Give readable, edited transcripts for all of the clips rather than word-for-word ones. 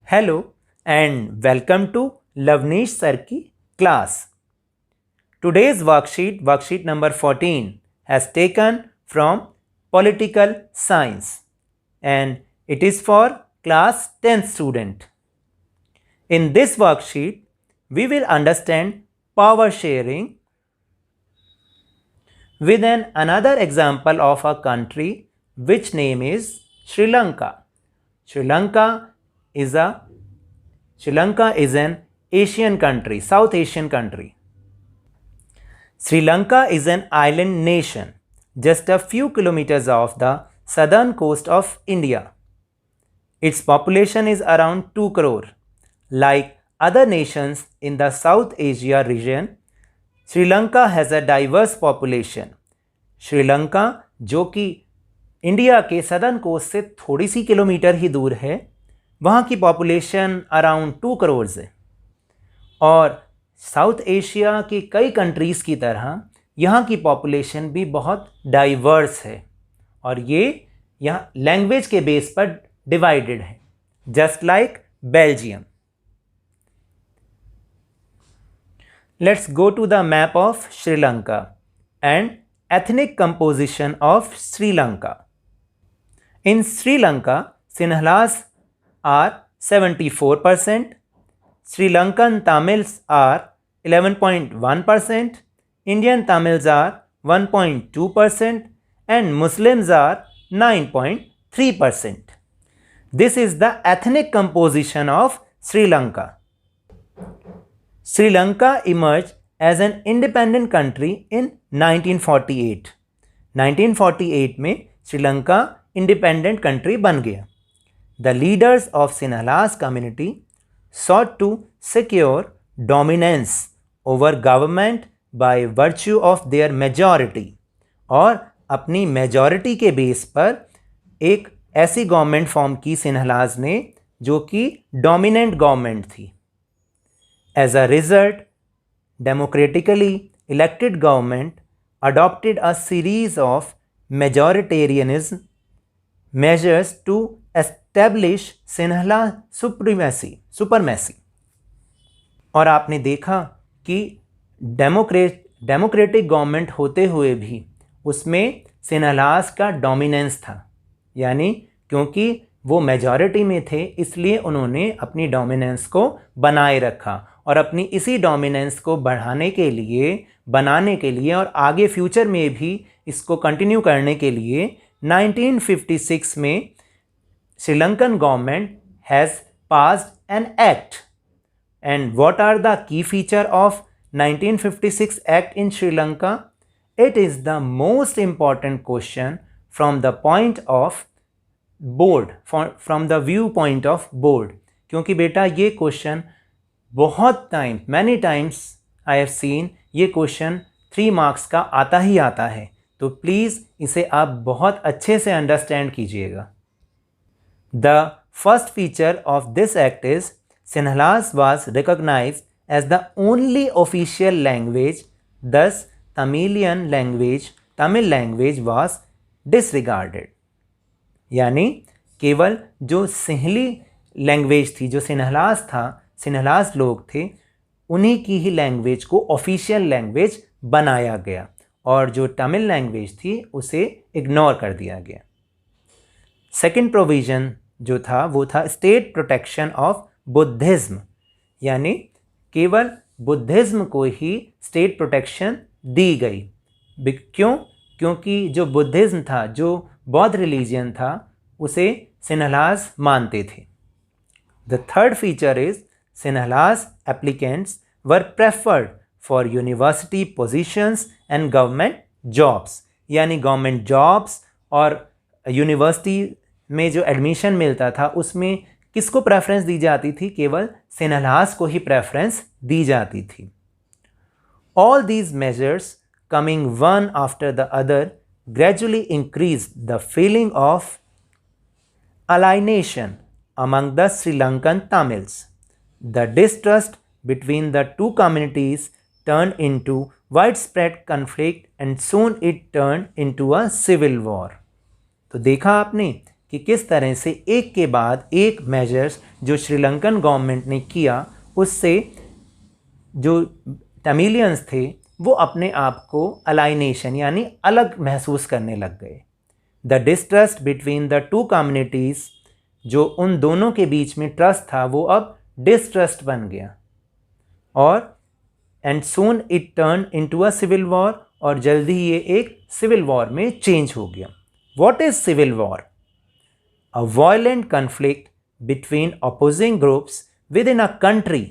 Hello and welcome to Lavneesh Sir ki class. Today's worksheet number 14, has taken from Political Science and it is for class 10th student. In this worksheet, we will understand power sharing with another example of a country which name is Sri Lanka. Sri Lanka is an Asian country, South Asian country. Sri Lanka is an island nation just a few kilometers off the southern coast of India. Its population is around 2 crore. Like other nations in the South Asia region, Sri Lanka has a diverse population. Sri Lanka जो कि India के southern coast से थोड़ी सी kilometre ही दूर है, वहाँ की population around 2 crore है और साउथ एशिया की कई कंट्रीज़ की तरह यहाँ की पॉपुलेशन भी बहुत डाइवर्स है और ये यहाँ लैंग्वेज के बेस पर डिवाइडेड है, just like Belgium. Let's go to the map of Sri Lanka and ethnic composition of Sri Lanka. In Sri Lanka, Sinhalas are 74%, Sri Lankan Tamils are 11.1%, Indian Tamils are 1.2%, and Muslims are 9.3%. This is the ethnic composition of Sri Lanka. Sri Lanka emerged as an independent country in 1948. 1948 में Sri Lanka independent country बन गया. The leaders of Sinhalas community sought to secure dominance over government by virtue of their majority और अपनी majority के base पर एक ऐसी government form की सिन्हलाज ने जो कि डोमिनेंट गवर्नमेंट थी. As a result, democratically elected government adopted a series of majoritarianism measures to establish Sinhala supremacy. और आपने देखा कि डेमोक्रेटिक गवर्नमेंट होते हुए भी उसमें सिन्हलास का डोमिनेंस था, यानी क्योंकि वो मेजॉरिटी में थे इसलिए उन्होंने अपनी डोमिनेंस को बनाए रखा और अपनी इसी डोमिनेंस को बनाने के लिए और आगे फ्यूचर में भी इसको कंटिन्यू करने के लिए 1956 में Sri Lankan government has passed an act. And what are the key feature of 1956 act in Sri Lanka? It is the most important question from the point of board, from the view point of board, क्योंकि बेटा ये question बहुत many times I have seen ये question 3 marks का आता ही आता है, तो प्लीज़ इसे आप बहुत अच्छे से अंडरस्टैंड कीजिएगा. The first feature of this act is Sinhalese was recognised as the only official language, thus Tamil language was disregarded. यानी केवल जो सिंहली लैंग्वेज थी, जो सिन्हलास लोग थे, उन्हीं की ही लैंग्वेज को ऑफिशियल लैंग्वेज बनाया गया और जो तमिल लैंग्वेज थी उसे इग्नोर कर दिया गया. सेकंड प्रोविज़न जो था वो था स्टेट प्रोटेक्शन ऑफ बुद्धिज़्म, यानी केवल बुद्धिज़्म को ही स्टेट प्रोटेक्शन दी गई. क्यों? क्योंकि जो बुद्धिज़्म था, जो बौद्ध रिलीजियन था, उसे सिन्हलास मानते थे. The third feature is Sinhalas applicants were preferred for university positions and government jobs. यानी गवर्नमेंट जॉब्स और यूनिवर्सिटी में जो एडमिशन मिलता था उसमें किसको प्रेफरेंस दी जाती थी? केवल सिन्हलास को ही प्रेफरेंस दी जाती थी. All these measures coming one after the other gradually increased the feeling of alienation among the Sri Lankan Tamils. The distrust between the two communities turned into widespread conflict and soon it turned into a civil war. तो देखा आपने कि किस तरह से एक के बाद एक मेजर्स जो श्रीलंकन गवर्नमेंट ने किया, उससे जो तमिलियंस थे वो अपने आप को अलाइनेशन यानी अलग महसूस करने लग गए। The distrust between the two communities, जो उन दोनों के बीच में ट्रस्ट था वो अब डिस्ट्रस्ट बन गया। और and soon it turn into a civil war, और जल्दी ही ये एक सिविल वॉर में चेंज हो गया। What is civil war? A violent conflict between opposing groups within a country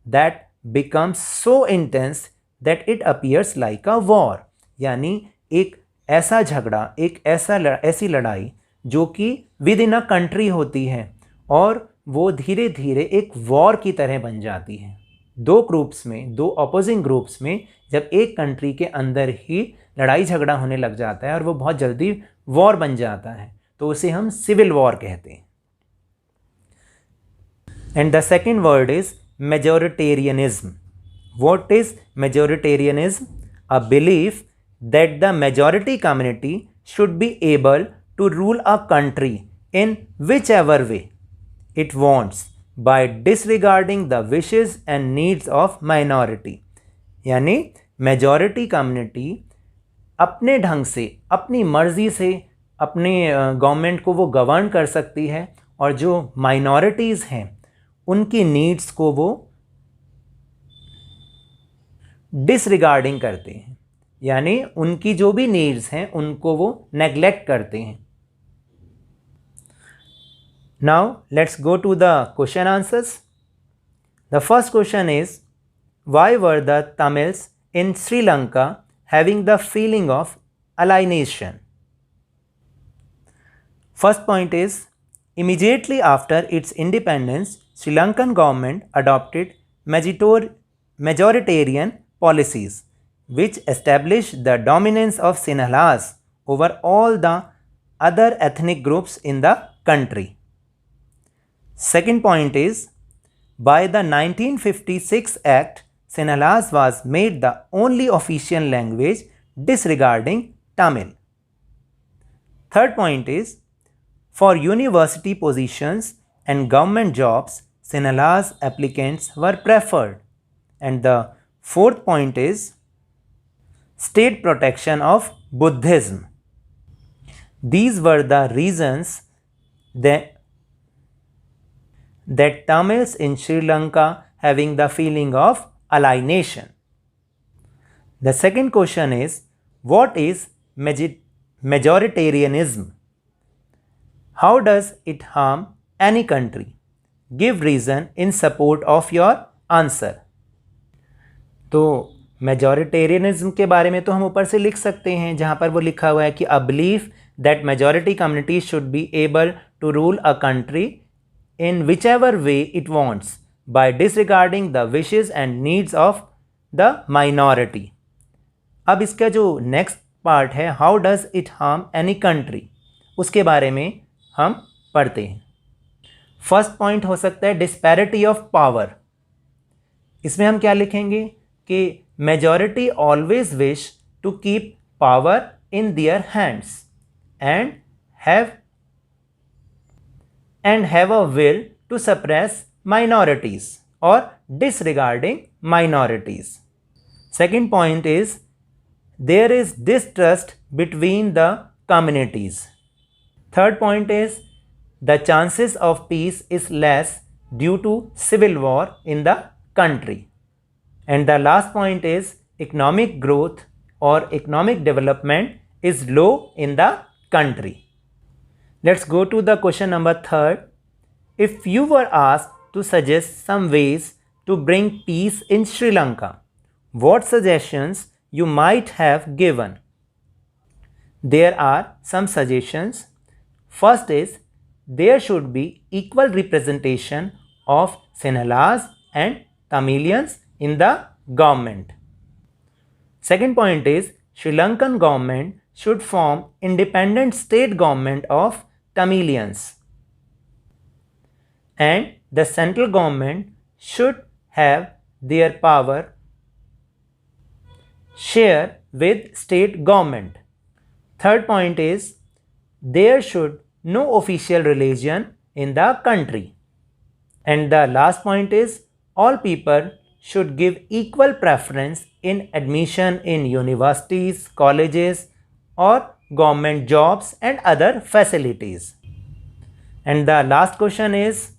that becomes so intense that it appears like a war. यानी एक ऐसा झगड़ा, एक ऐसी लड़ाई जो कि विद इन अ कंट्री होती है और वो धीरे धीरे एक वॉर की तरह बन जाती है। दो ग्रुप्स में, दो अपोजिंग ग्रुप्स में जब एक कंट्री के अंदर ही लड़ाई झगड़ा होने लग जाता है और वो बहुत जल्दी वॉर बन जाता है, तो उसे हम सिविल वॉर कहते हैं। And the second word is majoritarianism. What is majoritarianism? A belief that the majority community should be able to rule a country in whichever way it wants by disregarding the wishes and needs of minority। यानी majority community अपने ढंग से, अपनी मर्जी से अपने government को वो गवर्न कर सकती है, और जो माइनॉरिटीज़ हैं उनकी नीड्स को वो डिसरिगार्डिंग करते हैं, यानी उनकी जो भी नीड्स हैं उनको वो नेग्लेक्ट करते हैं। Now let's go to the question answers. The first question is why were the Tamils in Sri Lanka having the feeling of alienation? First point is immediately after its independence Sri Lankan government adopted majoritarian policies which established the dominance of Sinhalese over all the other ethnic groups in the country. Second point is, by the 1956 Act, Sinhalese was made the only official language disregarding Tamil. Third point is, for university positions and government jobs, Sinhalese applicants were preferred. And the fourth point is, state protection of Buddhism. These were the reasons that Tamils in Sri Lanka having the feeling of alienation. The second question is, what is majoritarianism? How does it harm any country? Give reason in support of your answer. तो majoritarianism के बारे में तो हम ऊपर से लिख सकते हैं, जहाँ पर वो लिखा हुआ है कि a belief that majority community should be able to rule a country in whichever way it wants by disregarding the wishes and needs of the minority. अब इसका जो नेक्स्ट पार्ट है, how does it harm any country, उसके बारे में हम पढ़ते हैं। फर्स्ट पॉइंट हो सकता है डिस्पैरिटी ऑफ पावर। इसमें हम क्या लिखेंगे कि majority always wish to keep power in their hands and have a will to suppress minorities or disregarding minorities. Second point is, there is distrust between the communities. Third point is, the chances of peace is less due to civil war in the country. And the last point is, economic growth or economic development is low in the country. Let's go to the question number 3. If you were asked to suggest some ways to bring peace in Sri Lanka, what suggestions you might have given? There are some suggestions. First is, there should be equal representation of Sinhalese and Tamilians in the government. Second point is, Sri Lankan government should form independent state government of Tamilians, and the central government should have their power share with state government. Third point is, there should no official religion in the country. And the last point is, all people should give equal preference in admission in universities, colleges, or government jobs and other facilities. And the last question is,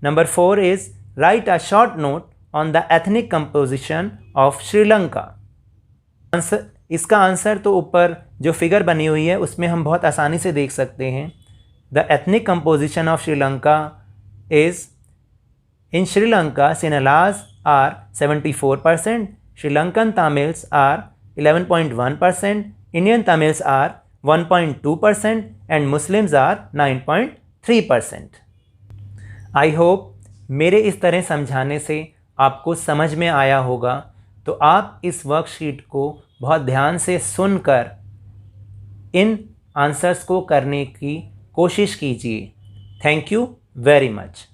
number 4 is, write a short note on the ethnic composition of Sri Lanka. इसका answer तो ऊपर जो figure बनी हुई है उसमें हम बहुत आसानी से देख सकते हैं. The ethnic composition of Sri Lanka is, in Sri Lanka Sinhalese are 74%, Sri-Lankan Tamils are 11.1%, Indian Tamils are 1.2%, and Muslims are 9.3%. I hope मेरे इस तरह समझाने से आपको समझ में आया होगा. तो आप इस वर्कशीट को बहुत ध्यान से सुनकर इन आंसर्स को करने की कोशिश कीजिए. Thank you very much.